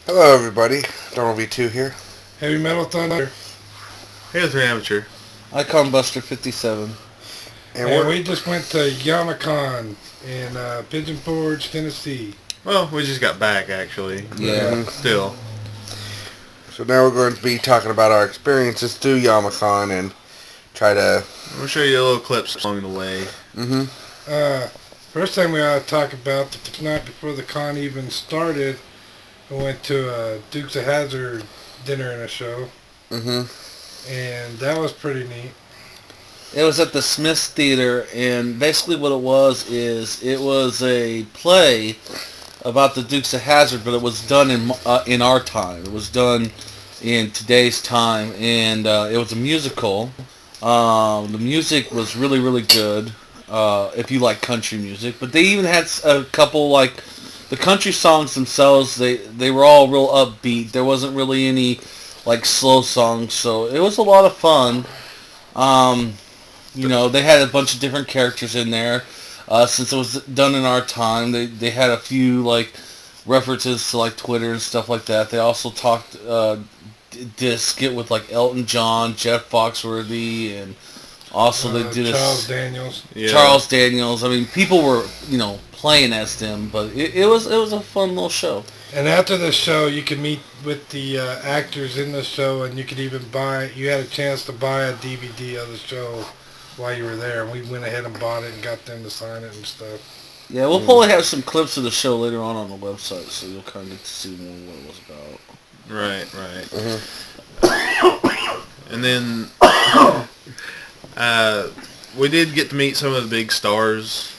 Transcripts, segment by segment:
Hello, everybody. Donald V2 here. Heavy Metal Thunder. Hey, it's an amateur. Icon Buster 57. And And we're we just went to Yama Con in Pigeon Forge, Tennessee. Well, we just got back, actually. Yeah. Still. so now we're going to be talking about our experiences through Yama Con and try to. We'll show you a little clips along the way. Mm-hmm. First thing we ought to talk about, the night before the con even started, we went to a Dukes of Hazzard dinner and a show. Mm-hmm. And that was pretty neat. It was at the Smiths Theater, and basically what it was is it was a play about the Dukes of Hazzard, but it was done in our time. It was done in today's time, and it was a musical. The music was really, really good if you like country music, but they even had a couple, like, the country songs themselves, they were all real upbeat. There wasn't really any, like, slow songs, so it was a lot of fun. They had a bunch of different characters in there. Since it was done in our time, they had a few, like, references to, like, Twitter and stuff like that. They also did a skit with, like, Elton John, Jeff Foxworthy, and also they did Charles Daniels. Yeah. Charles Daniels. I mean, people were, playing as them, but it was a fun little show. And after the show, you could meet with the actors in the show, and you could even you had a chance to buy a DVD of the show while you were there. And we went ahead and bought it and got them to sign it and stuff. Yeah, we'll probably have some clips of the show later on the website, so you'll kind of get to see more what it was about. Right. Mm-hmm. And then we did get to meet some of the big stars,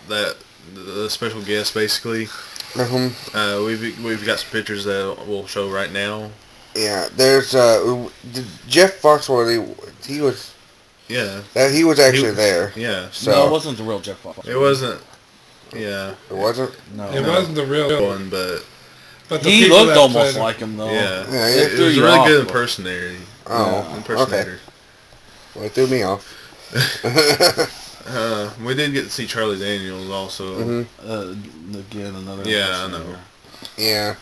that the special guests, basically. Mm-hmm. We've got some pictures that we'll show right now. Yeah, there's Jeff Foxworthy. He was. Yeah. He was actually there. Yeah. So No, it wasn't the real Jeff Fox. It wasn't. Yeah. It wasn't. No. It wasn't the real one, but But the He people looked that almost played like him, though. yeah, Yeah, it threw was a you really off, good but- impersonator. Oh, Impersonator. Well, it threw me off. We did get to see Charlie Daniels also. Mm-hmm. Again, another. Yeah, I know. impersonator. Yeah.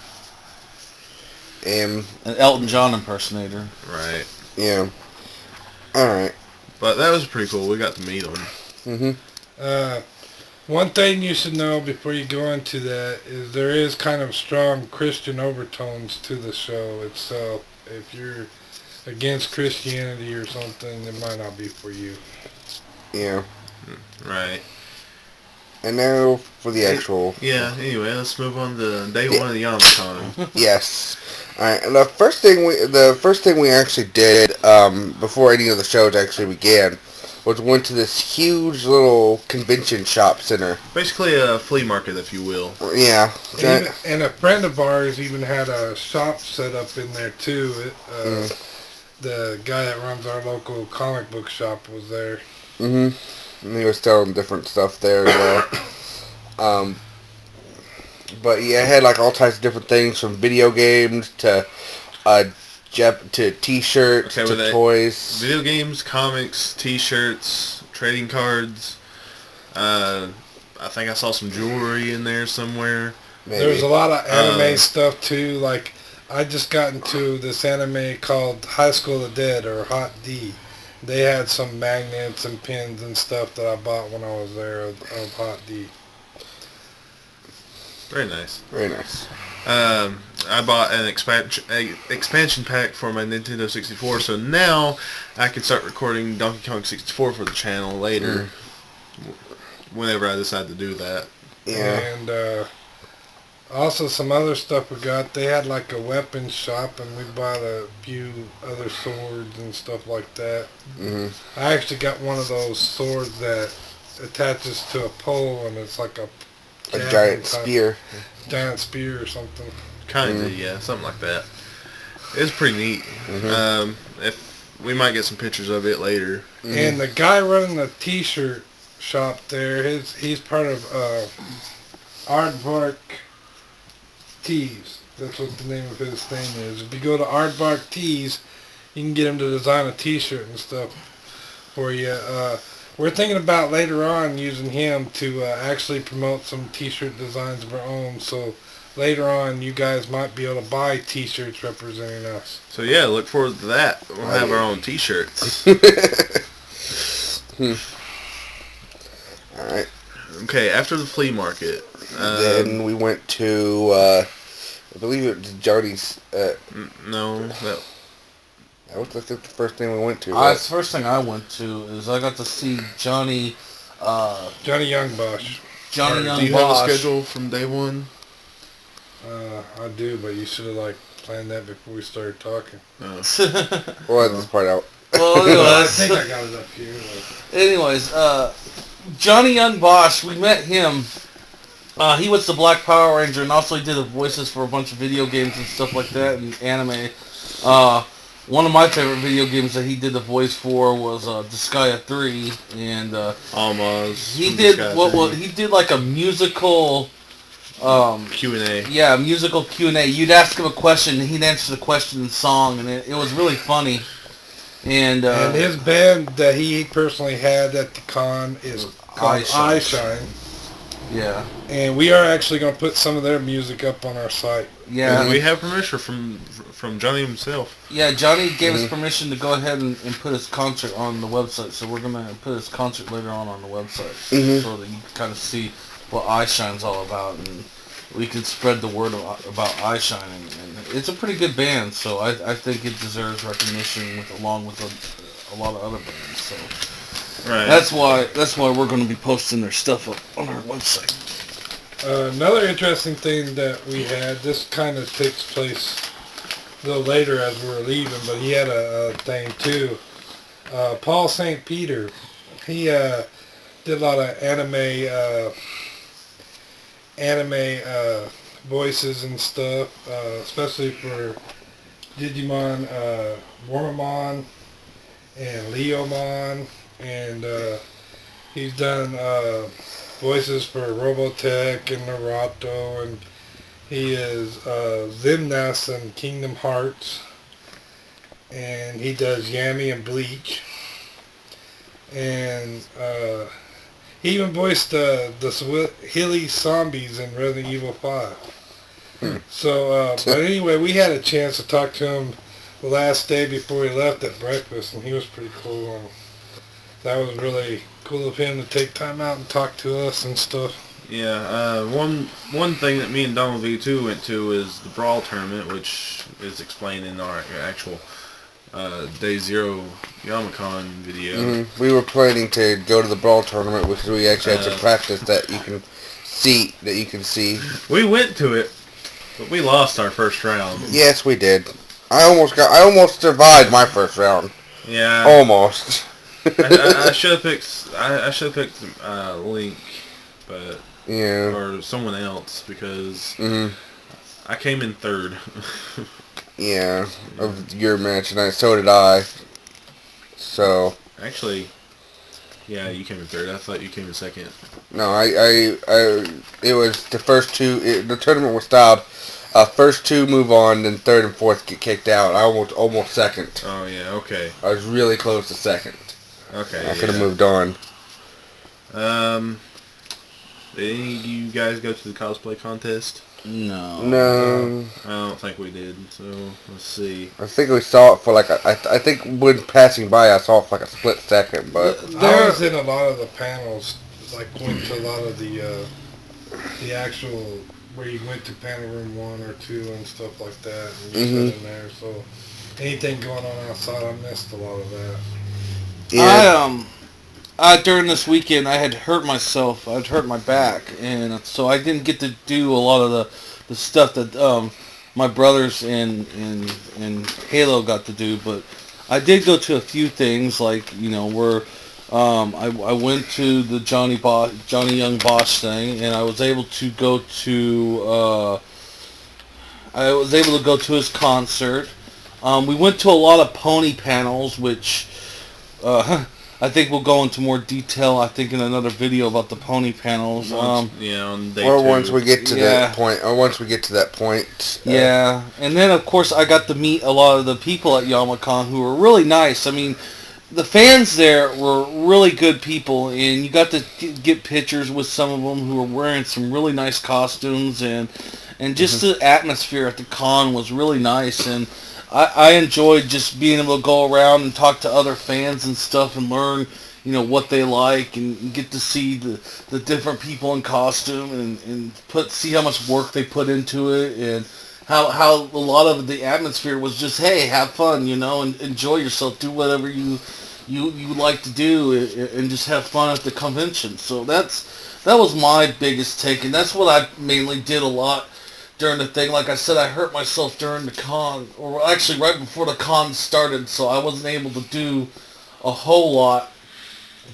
An Elton John impersonator. Right. Yeah. All right. But that was pretty cool. We got to meet him. Mm-hmm. One thing you should know before you go into that is there is kind of strong Christian overtones to the show itself. If you're against Christianity or something, it might not be for you. Yeah. Right. And now for the actual. Yeah, anyway, let's move on to day one of the Yama Con. Yes. All right. And the first thing we actually did before any of the shows actually began was went to this huge little convention shop center. Basically a flea market, if you will. Yeah. And a friend of ours even had a shop set up in there too. The guy that runs our local comic book shop was there. Mm-hmm. And he was selling different stuff there as well. But yeah, it had like all types of different things from video games to T-shirts to toys. Video games, comics, T-shirts, trading cards. I think I saw some jewelry in there somewhere. Maybe. There was a lot of anime stuff too. Like I just got into this anime called High School of the Dead or Hot D. They had some magnets and pins and stuff that I bought when I was there of Hot D. Very nice. Very nice. I bought an expansion pack for my Nintendo 64, so now I can start recording Donkey Kong 64 for the channel later, whenever I decide to do that. Yeah. And also some other stuff we got. They had like a weapons shop, and we bought a few other swords and stuff like that. Mm-hmm. I actually got one of those swords that attaches to a pole, and it's like a giant spear. Giant spear or something. Kinda, yeah, something like that. It's pretty neat. If we might get some pictures of it later. And the guy running the T-shirt shop there, he's part of Aardvark Tees. That's what the name of his thing is. If you go to Aardvark Tees, you can get him to design a T-shirt and stuff for you. we're thinking about later on using him to actually promote some T-shirt designs of our own. So later on, you guys might be able to buy T-shirts representing us. So yeah, look forward to that. We'll have our own T-shirts. All right. Okay, after the flea market, Then we went to, I believe it was Johnny's. no, that That was the first thing we went to. The first thing I went to is I got to see Johnny Young Bosch. Johnny do Young you have a Bosch. schedule from day one? I do, but you should have planned that before we started talking. We'll let this part out. Well, I anyways, think I got it up here. anyways, Johnny Young Bosch, we met him. He was the Black Power Ranger, and also he did the voices for a bunch of video games and stuff like that, and anime. One of my favorite video games that he did the voice for was Disgaea 3, and Almost. he did he did like a musical Q&A. Yeah, musical Q&A. You'd ask him a question, and he'd answer the question in song, and it was really funny. And his band that he personally had at the con is called iShine. Yeah. And we are actually going to put some of their music up on our site. Yeah. And we have permission from Johnny himself. Yeah, Johnny gave us permission to go ahead and put his concert on the website, so we're going to put his concert later on the website so that you can kind of see what iShine's all about, and we can spread the word about iShine. And it's a pretty good band, so I think it deserves recognition along with a lot of other bands. So Right. that's why we're going to be posting their stuff up on our website. Another interesting thing that we had, this kind of takes place a little later as we were leaving, but he had a thing too. Paul St. Peter, he did a lot of anime voices and stuff, especially for Digimon, Wormamon, and Leomon, and he's done voices for Robotech and Naruto, and he is Xemnas in Kingdom Hearts, and he does Yami and Bleach, and he even voiced the Hilly Zombies in Resident Evil 5. So, but anyway, we had a chance to talk to him the last day before he left at breakfast, and he was pretty cool. And that was really cool of him to take time out and talk to us and stuff. Yeah, one thing that me and Donald V2 went to is the Brawl tournament, which is explained in our actual Day Zero Yama Con video. We were planning to go to the Brawl tournament because we actually had some practice that you can see. We went to it, but we lost our first round. Yes, we did. I almost survived my first round. Yeah. Almost. I should have picked Link, but Yeah. or someone else because I came in third. Yeah, of your match, and so did I. So Actually, yeah, you came in third. I thought you came in second. no, it was the first two. The tournament was styled. First two move on, then third and fourth get kicked out. I almost second. Oh yeah, okay, I was really close to second. okay. I could have moved on. Did any of you guys go to the cosplay contest? No, I don't think we did. So let's see. I think we saw it for I think when passing by, I saw it for a split second, but I was in a lot of the panels, went to a lot of the actual where you went to panel room 1 or 2 and stuff like that, and you sit in there. So anything going on outside, I missed a lot of that. yeah. During this weekend, I had hurt myself. I'd hurt my back, and so I didn't get to do a lot of the stuff that my brothers in Halo got to do. But I did go to a few things, where I went to the Johnny Young Bosch thing, and I was able to go to his concert. We went to a lot of pony panels, which I think we'll go into more detail, in another video about the pony panels. On day Or 2. once we get to that point. Yeah, and then of course I got to meet a lot of the people at Yama Con who were really nice. I mean, the fans there were really good people, and you got to get pictures with some of them who were wearing some really nice costumes, and just the atmosphere at the con was really nice, and I enjoyed just being able to go around and talk to other fans and stuff and learn, what they like, and get to see the different people in costume, and see how much work they put into it, and how a lot of the atmosphere was just, hey, have fun, and enjoy yourself, do whatever you like to do, and just have fun at the convention. So that was my biggest take, and that's what I mainly did a lot during the thing. Like I said, I hurt myself during the con, or actually right before the con started, so I wasn't able to do a whole lot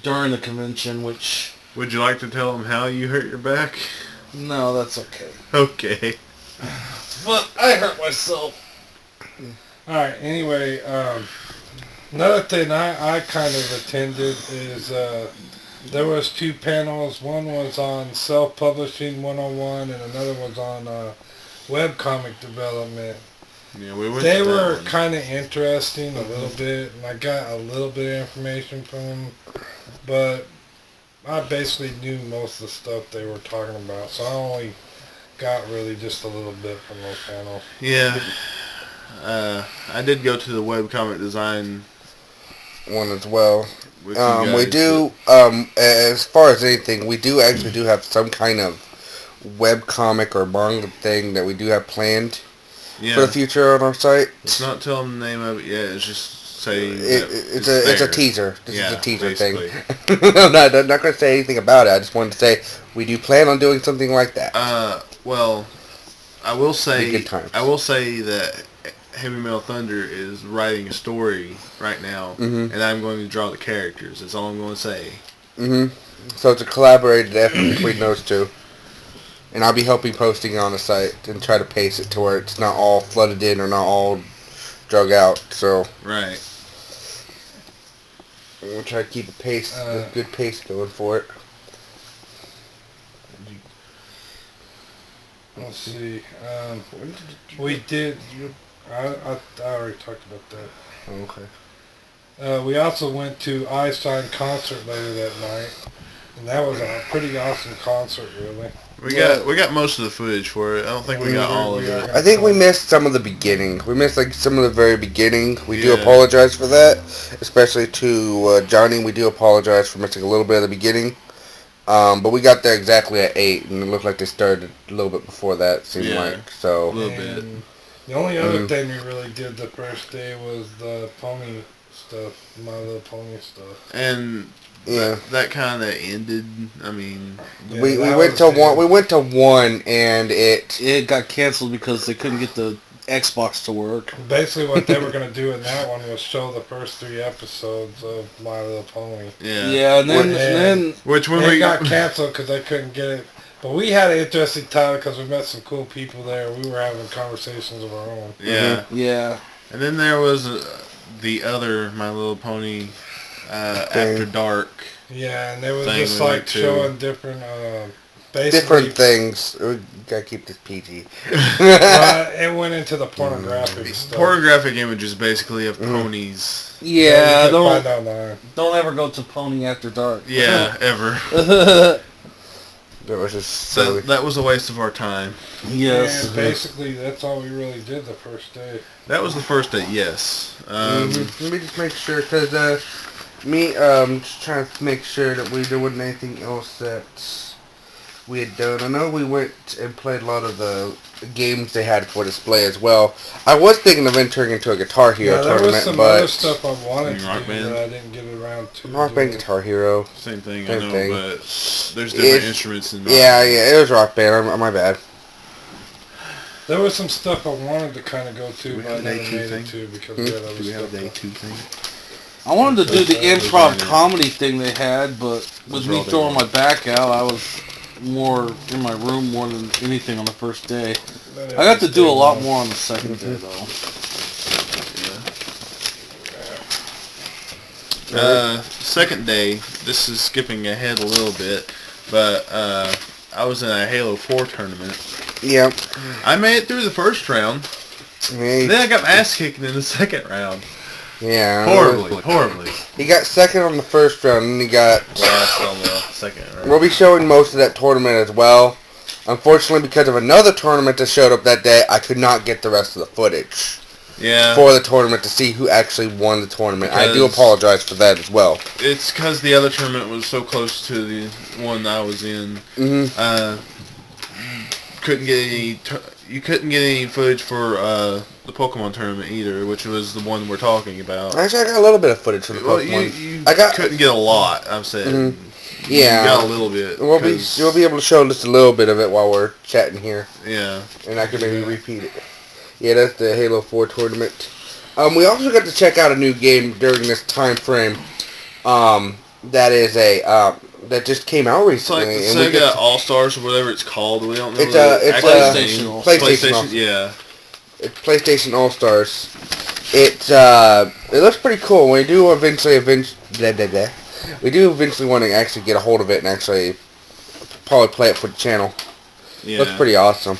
during the convention, which... Would you like to tell them how you hurt your back? No, that's okay. Okay. But I hurt myself. Alright, anyway, another thing I kind of attended is there was 2 panels. One was on self-publishing 101 and another was on webcomic development. Yeah, we went They to that were one. kind of interesting a little bit, and I got a little bit of information from them, but I basically knew most of the stuff they were talking about, so I only got really just a little bit from those panels. Yeah. I did go to the webcomic design One as well. with you guys. We do, as far as anything, we do actually do have some kind of webcomic or manga thing that we do have planned Yeah. for the future on our site. It's not telling the name of it yet. It's just saying It's a teaser. This is a teaser basically. thing. I'm not going to say anything about it. I just wanted to say we do plan on doing something like that. Well, I will Be say good times. that Heavy Metal Thunder is writing a story right now, and I'm going to draw the characters. That's all I'm going to say. So it's a collaborated effort between those two. And I'll be helping posting on the site and try to pace it to where it's not all flooded in or not all drug out. So Right. we'll try to keep a good pace going for it. Let's see. We did. I already talked about that. Okay. We also went to Einstein concert later that night, and that was a pretty awesome concert, really. We got most of the footage for it. I don't think we got all of it. I think we missed some of the beginning. We missed some of the very beginning. We do Yeah. apologize for that, especially to Johnny. We do apologize for missing a little bit of the beginning. But we got there exactly at 8, and it looked like they started a little bit before that, it seemed Yeah. like. A So, little bit. And the only other thing we really did the first day was the pony stuff, My Little Pony stuff. And yeah. that kind of ended. I mean, Yeah, We that went was to it. one. We went to 1, and It got canceled because they couldn't get the Xbox to work. Basically, what they were going to do in that one was show the first 3 episodes of My Little Pony. yeah. Yeah, and Well, then Which when It we got canceled because they couldn't get it. But we had an interesting time because we met some cool people there. We were having conversations of our own. yeah. yeah, And then there was the other My Little Pony After Dark. Yeah, and they was Thing just we like went to. showing different, basically, different things. We gotta keep this PG. it went into the pornographic stuff. Pornographic images, basically, of ponies. yeah. you can find Don't online. ever go to Pony After Dark. Yeah, ever. That was just So silly. that was a waste of our time. Yes. And basically, that's all we really did the first day. That was the first day, yes. Let me just make sure, because just trying to make sure that there wasn't anything else that we had done. I know we went and played a lot of the games they had for display as well. I was thinking of entering into a Guitar Hero Yeah, there was tournament, some but other stuff I wanted to Rock do Band? that I didn't get around to. Rock Band, doing. Guitar Hero. Same thing, Same I know, thing. but there's different instruments in Yeah, it was Rock Band. My bad. There was some stuff I wanted to kind of go to, we but I have never an A2 made thing? it to because we had other Do we have stuff. a day 2 thing? I wanted to do the Yeah. improv comedy thing they had, but with Those are me all throwing day. my back out, I was more in my room more than anything on the first day. But I got to do a lot more. more on the second day, though. Second day, this is skipping ahead a little bit, but I was in a Halo 4 tournament. Yep. I made it through the first round. Hey, Then I got my ass kicked in the second round. Yeah. Horribly. He got second on the first round, and he got last on the second round. We'll be showing most of that tournament as well. Unfortunately, because of another tournament that showed up that day, I could not get the rest of the footage for the tournament to see who actually won the tournament. I do apologize for that as well. It's because the other tournament was so close to the one I was in. Couldn't get any. You couldn't get any footage for the Pokemon tournament either, which was the one we're talking about. Actually, I got a little bit of footage for the Pokemon. You couldn't get a lot. I'm saying. Yeah, you got a little bit. We'll be able to show just a little bit of it while we're chatting here. Yeah, and I can maybe repeat it. Yeah, that's the Halo 4 tournament. We also got to check out a new game during this time frame. That is that just came out recently. It's like Sega All Stars or whatever it's called. We don't know. It's PlayStation. Yeah. It's PlayStation All Stars. It looks pretty cool. We do eventually want to actually get a hold of it and actually probably play it for the channel. Yeah. Looks pretty awesome.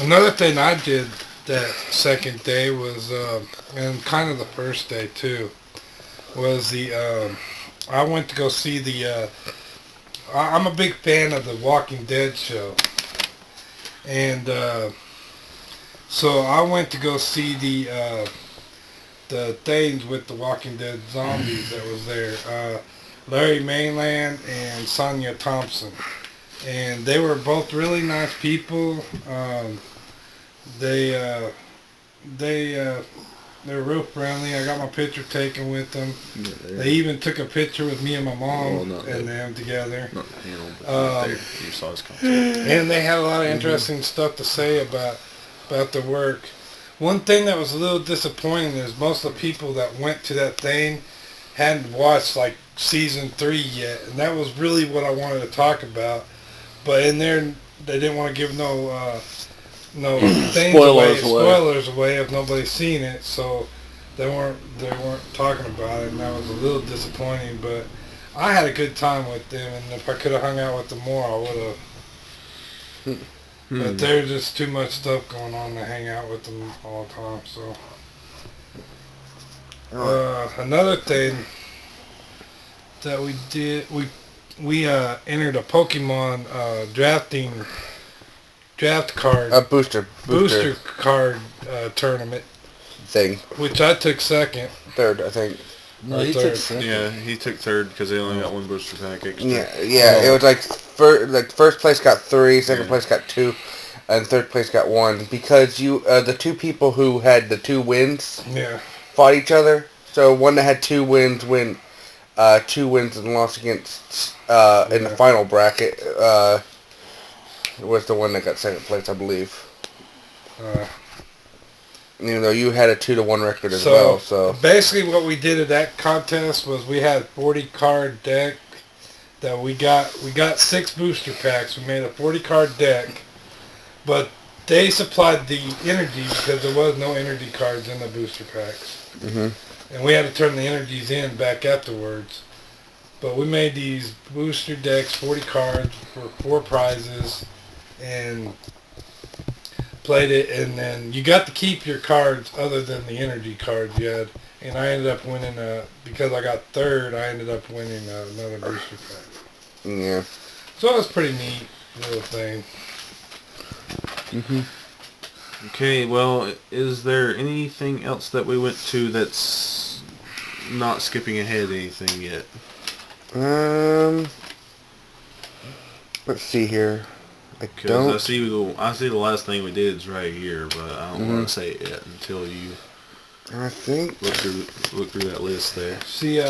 Another thing I did that second day was, and kind of the first day too, was I went to go see I'm a big fan of the Walking Dead show. And so I went to go see the things with the Walking Dead zombies that was there. Larry Mainland and Sonia Thompson. And they were both really nice people. They were real friendly. I got my picture taken with them. They even took a picture with me and my mom and them together. And they had a lot of interesting stuff to say about the work. One thing that was a little disappointing is most of the people that went to that thing hadn't watched like season 3 yet, and that was really what I wanted to talk about. But in there, they didn't want to give no things spoilers away if nobody's seen it, so they weren't talking about it, and that was a little disappointing. But I had a good time with them, and if I could have hung out with them more, I would have. But there's just too much stuff going on to hang out with them all the time. So another thing that we did, we entered a Pokemon draft card. A booster card tournament thing. Which I took second. Third, I think. No, he took second. Yeah, he took third because they only got one booster pack extra. Yeah. It was like first place got 3, second place got 2, and third place got 1 because the two people who had the 2 wins fought each other. So one that had 2 wins win 2 wins and lost against in the final bracket. Was the one that got second place, I believe. Even though you had a 2-1 record as well. So basically, what we did at that contest was we had 40 card deck that we got 6 booster packs. We made a 40 card deck, but they supplied the energy because there was no energy cards in the booster packs, and we had to turn the energies in back afterwards. But we made these booster decks, 40 cards for 4 prizes, and played it, and then you got to keep your cards other than the energy cards you had. And I ended up winning, because I got third, I ended up winning another booster pack. Yeah. So it was pretty neat little thing. Okay, well, is there anything else that we went to that's not skipping ahead anything yet? Let's see here. Because I see the last thing we did is right here, but I don't want to say it yet until you. I think look through that list there. See,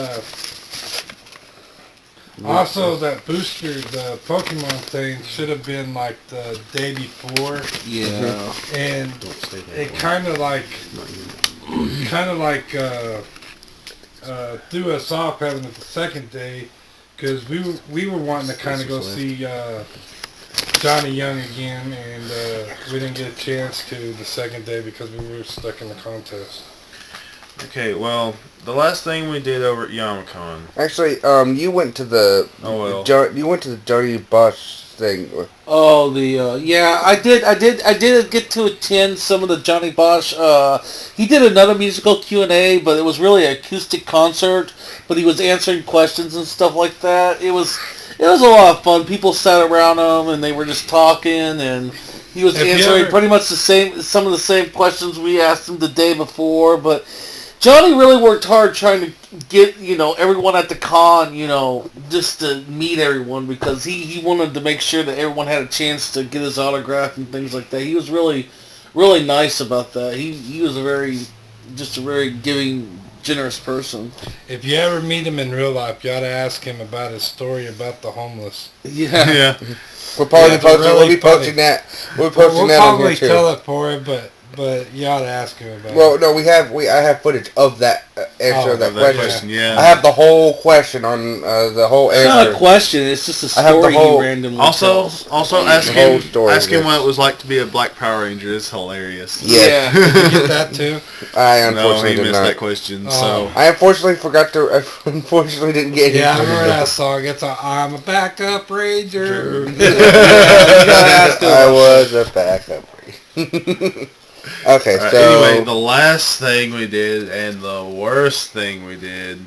also that booster, the Pokemon thing should have been like the day before. Yeah. And it kind of like threw us off having it the second day, because we were wanting to kind of go see Johnny Young again, and we didn't get a chance to the second day because we were stuck in the contest. Okay, well, the last thing we did over at Yama Con. Actually, you went to the you went to the Johnny Bosch thing. Oh, I did get to attend some of the Johnny Bosch. He did another musical Q&A, but it was really an acoustic concert. But he was answering questions and stuff like that. It was a lot of fun. People sat around him and they were just talking, and he was answering pretty much some of the same questions we asked him the day before. But Johnny really worked hard trying to get, everyone at the con, just to meet everyone, because he wanted to make sure that everyone had a chance to get his autograph and things like that. He was really, really nice about that. He was a very giving, generous person. If you ever meet him in real life, you ought to ask him about his story about the homeless. Yeah. We'll probably we'll be posting that. We'll probably tell it for him, but you ought to ask him about it. Well, no, I have footage of that answer of that question. Yeah. I have the whole question on the whole answer. It's not a question. It's just a story he randomly tells. Also ask him what it was like to be a Black Power Ranger. It's hilarious. Yeah. Did you get that too? I unfortunately missed not. that question. So I unfortunately unfortunately didn't get it. Yeah, I remember that song. I'm a backup ranger. I was a backup ranger. Okay, so anyway, the last thing we did and the worst thing we did.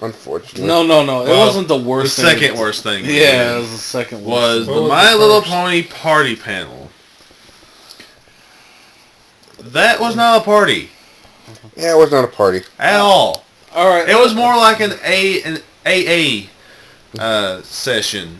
Unfortunately, no, it wasn't the worst. The second worst thing. Yeah, it was the second worst. Was the My Little Pony party panel. That was not a party. Yeah, it was not a party at all. All right, it was more like an AA session,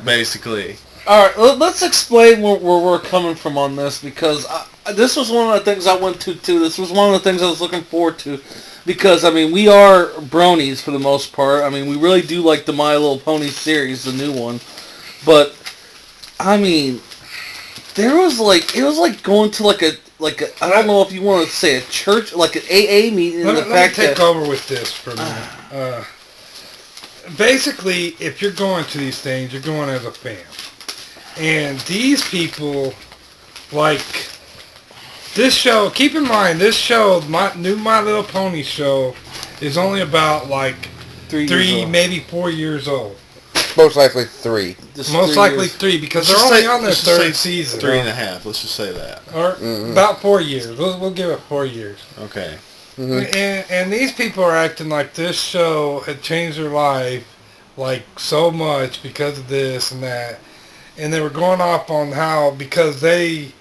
basically. All right, let's explain where we're coming from on this, because this was one of the things I went to too. This was one of the things I was looking forward to, because we are bronies for the most part. We really do like the My Little Pony series, the new one, but there was it was like going to like a I don't know if you want to say a church, like an AA meeting. Let me take over with this for a minute. Basically, if you're going to these things, you're going as a fan. And these people, this show, keep in mind, this show, My Little Pony show, is only about, 3, maybe 4 years old. Most likely 3. Most likely 3, because they're only on their third season. 3.5, let's just say that. Or about 4 years. We'll give it 4 years. Okay. Mm-hmm. And these people are acting like this show had changed their life, so much because of this and that. And they were going off on how, because they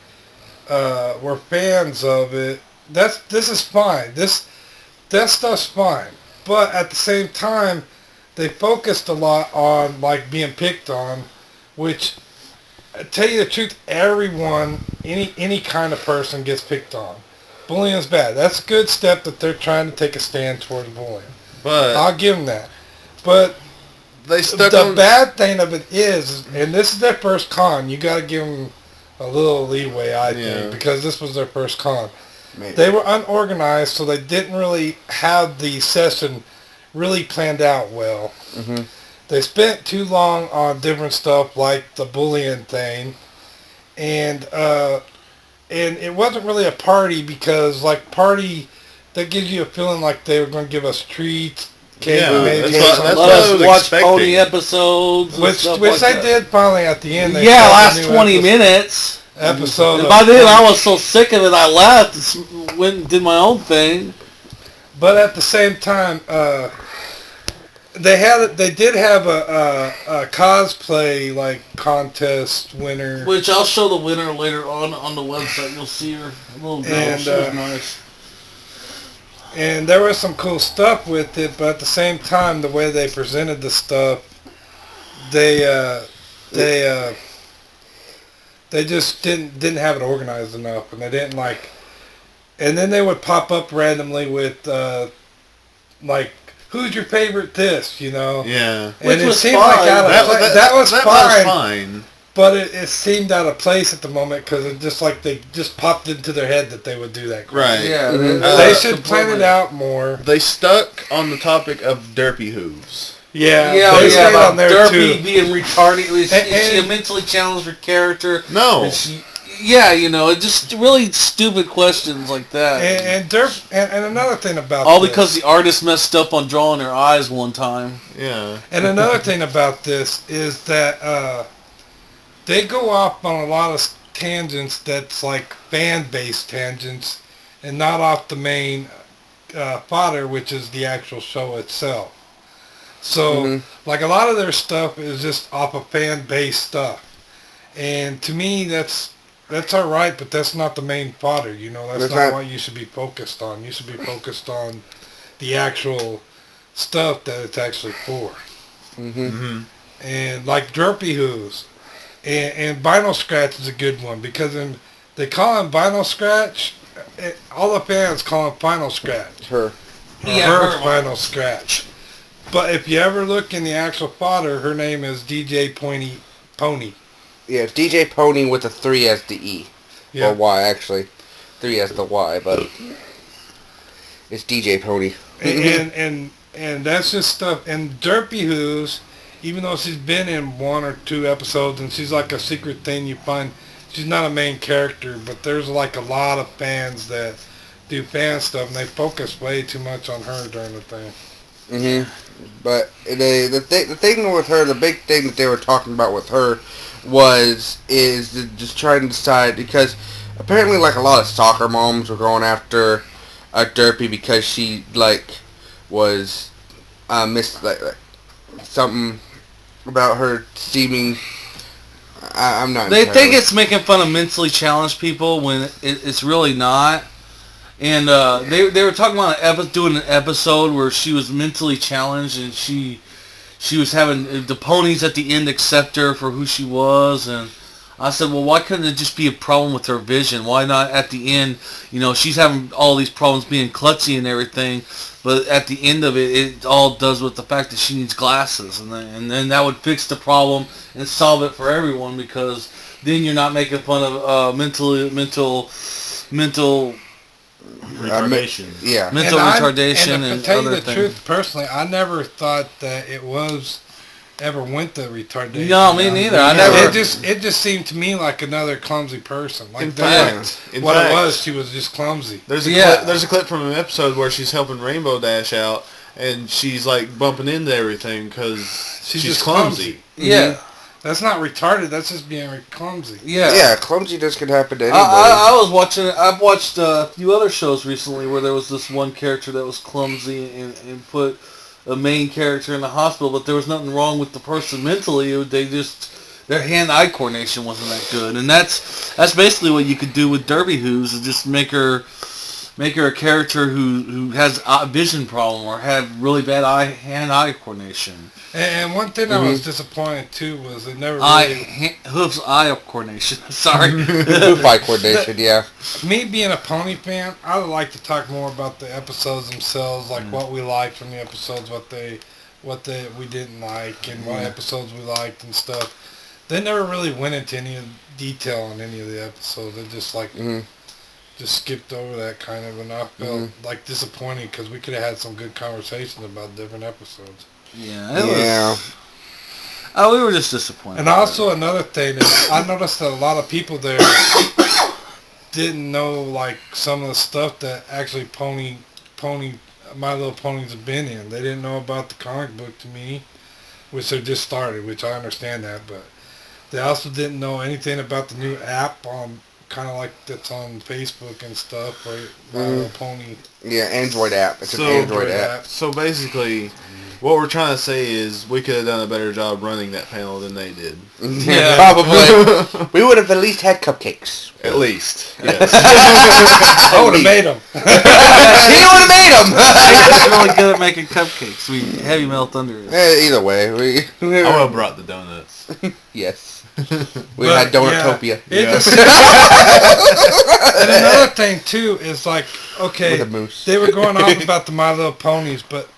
were fans of it, this is fine. That stuff's fine. But at the same time, they focused a lot on being picked on, which, to tell you the truth, everyone, any kind of person gets picked on. Bullying is bad. That's a good step that they're trying to take a stand towards bullying. But I'll give them that. But the bad thing of it is, and this is their first con, you got to give them a little leeway, I think, because this was their first con. Maybe. They were unorganized, so they didn't really have the session really planned out well. Mm-hmm. They spent too long on different stuff like the bullying thing, and it wasn't really a party, because party, that gives you a feeling like they were going to give us treats. Let us watch pony episodes, which they did finally at the end. Last 20 minutes. Episode. And by then I was so sick of it, I left and went and did my own thing. But at the same time, they did have a cosplay contest winner, which I'll show the winner later on the website. You'll see her, little girl. And, she was nice. And there was some cool stuff with it, but at the same time, the way they presented the stuff, they just didn't have it organized enough, and they didn't and then they would pop up randomly with who's your favorite this, Yeah. And which was seemed fine. That was fine. But it seemed out of place at the moment, because it they just popped into their head that they would do that. Right. Yeah. They should plan it out more. They stuck on the topic of derpy hooves. Yeah. They stayed on there Derpy too. being retarded. She a mentally challenged her character. No. Yeah, just really stupid questions like that. And another thing about all this, because the artist messed up on drawing her eyes one time. Yeah. And another thing about this is that they go off on a lot of tangents that's like fan-based tangents and not off the main fodder, which is the actual show itself. So, like, a lot of their stuff is just off of fan-based stuff. And to me, that's all right, but that's not the main fodder, That's not what you should be focused on. You should be focused on the actual stuff that it's actually for. And like Derpy Who's. And Vinyl Scratch is a good one because they call him Vinyl Scratch. All the fans call him Final Scratch. Her Vinyl Scratch. But if you ever look in the actual fodder, her name is DJ Pony. Yeah, it's DJ Pony with a 3 as the E. Yeah. Or Y, actually. 3 as the Y, but it's DJ Pony. and that's just stuff. And Derpy Who's, even though she's been in 1 or 2 episodes and she's like a secret thing you find, she's not a main character, but there's like a lot of fans that do fan stuff and they focus way too much on her during the thing. But the thing with her, the big thing that they were talking about with her is just trying to decide, because apparently like a lot of soccer moms were going after Derpy because she was missed something about her seeming. I'm not. They think it's making fun of mentally challenged people when it's really not. And they were talking about doing an episode where she was mentally challenged and she was having the ponies at the end accept her for who she was. And I said, well, why couldn't it just be a problem with her vision? Why not at the end, she's having all these problems being klutzy and everything, but at the end of it, it all does with the fact that she needs glasses. And then that would fix the problem and solve it for everyone, because then you're not making fun of mental retardation. Mental retardation and and to tell you other the things. truth, personally, I never thought that it ever went to retardation. No, me neither. I never. It just seemed to me like another clumsy person. Like In that. fact, It was, she was just clumsy. There's a clip from an episode where she's helping Rainbow Dash out, and she's like bumping into everything because she's just clumsy. Yeah. That's not retarded. That's just being clumsy. Yeah. Yeah, clumsiness can happen to anybody. I've watched a few other shows recently where there was this one character that was clumsy and put a main character in the hospital, but there was nothing wrong with the person mentally. Their hand-eye coordination wasn't that good, and that's basically what you could do with Derby Who's, is just make her a character who has a vision problem or had really bad hand-eye coordination. And one thing I was disappointed too was it never really... Eye coordination. Sorry. Hoof-eye coordination, yeah. Me being a pony fan, I would like to talk more about the episodes themselves, like what we liked from the episodes, what we didn't like, and what episodes we liked and stuff. They never really went into any detail on any of the episodes. They just just skipped over that kind of, and I felt like disappointed because we could have had some good conversations about different episodes. Yeah. We were just disappointed. And also another thing is, I noticed that a lot of people there didn't know like some of the stuff that actually My Little Ponies have been in. They didn't know about the comic book to me, which they just started, which I understand that, but they also didn't know anything about the new app on kind of like that's on Facebook and stuff, right? My Little Pony. Yeah, Android app. It's an Android app. So basically, what we're trying to say is we could have done a better job running that panel than they did. Yeah, probably. We would have at least had cupcakes. At least, yes. I would have made them. She would have made them. He's really good at making cupcakes. Heavy Metal Thunder is. Either way, I would have brought the donuts. Yes. We had Donutopia. Yeah. And another thing too is like, okay, With a moose. they were going off about the My Little Ponies, but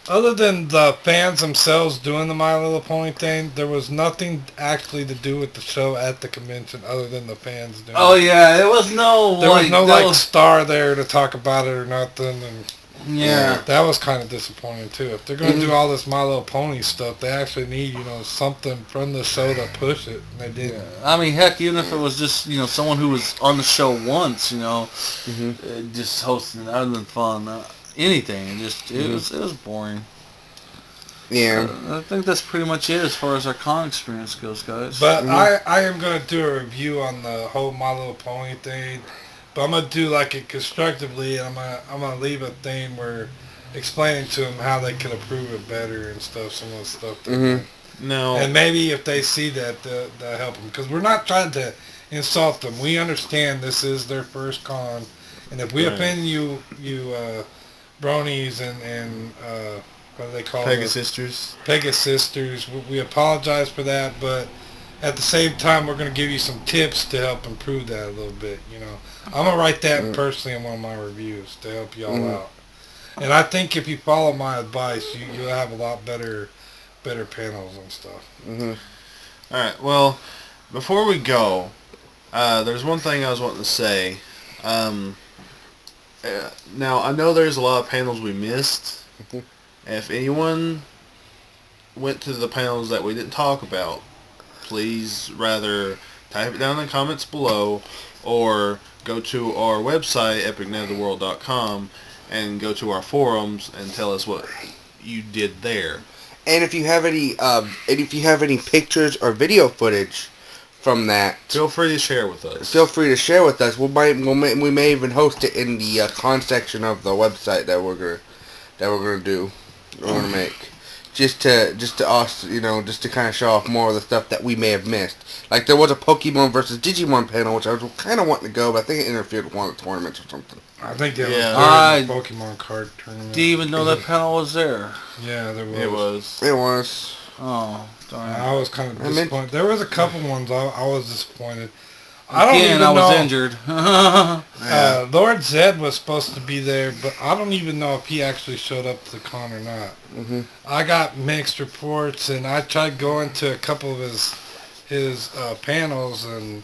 other than the fans themselves doing the My Little Pony thing, there was nothing actually to do with the show at the convention other than the fans doing it. Oh yeah, there was no There was no star there to talk about it or nothing. And Yeah. That was kind of disappointing too. If they're going to do all this My Little Pony stuff, they actually need, something from the show to push it. And they didn't. I mean, heck, even if it was just, someone who was on the show once, just hosting, other than fun, anything. It was boring. Yeah. I think that's pretty much it as far as our con experience goes, guys. But I am going to do a review on the whole My Little Pony thing. But I'm going to do like it constructively, and I'm gonna leave a thing where explaining to them how they can improve it better and stuff, some of the stuff. No. And maybe if they see that, that'll help them. Because we're not trying to insult them. We understand this is their first con. And if we offend you bronies and what do they call it? Pegasisters, we apologize for that. But at the same time, we're going to give you some tips to help improve that a little bit, I'm going to write that personally in one of my reviews to help y'all out. And I think if you follow my advice, you'll have a lot better panels and stuff. All right. Well, before we go, there's one thing I was wanting to say. Now, I know there's a lot of panels we missed. If anyone went to the panels that we didn't talk about, please rather type it down in the comments below or go to our website, epicnetoftheworld.com, and go to our forums and tell us what you did there. And if you have any pictures or video footage from that, feel free to share with us. We may even host it in the con section of the website that we're gonna make. Just to us, just to kind of show off more of the stuff that we may have missed. Like there was a Pokemon versus Digimon panel, which I was kind of wanting to go, but I think it interfered with one of the tournaments or something. I think it was the Pokemon card tournament. Do you even know that panel was there? Yeah, there was. It was. Oh, darn. I was kind of disappointed. There was a couple ones I was disappointed. I was injured. Lord Zed was supposed to be there, but I don't even know if he actually showed up to the con or not. I got mixed reports, and I tried going to a couple of his panels, and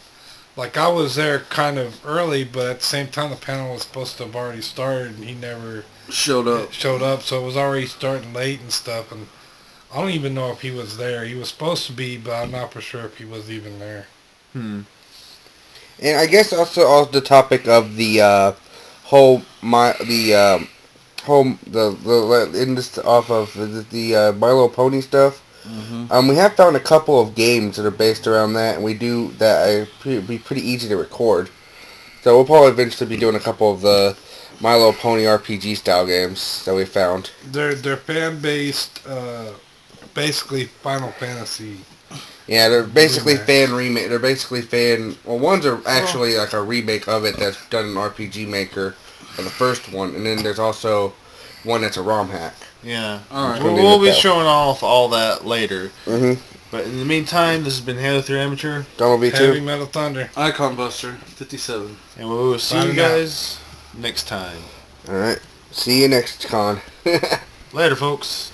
like I was there kind of early, but at the same time the panel was supposed to have already started, and he never showed up. So it was already starting late and stuff, and I don't even know if he was there. He was supposed to be, but I'm not for sure if he was even there. And I guess also off the topic of the My Little Pony stuff. We have found a couple of games that are based around that, and we do that. Be pretty easy to record. So we'll probably eventually be doing a couple of the My Little Pony RPG style games that we found. They're fan based, basically Final Fantasy. Yeah, they're basically fan remake. They're basically fan. Well, ones are actually like a remake of it that's done in RPG Maker for the first one, and then there's also one that's a ROM hack. Yeah. All right. We'll be showing off all that later. But in the meantime, this has been Halo 3 Amateur. Donald V2. Heavy Metal Thunder. Icon Buster 57. And we will see you guys next time. All right. See you next con. Later, folks.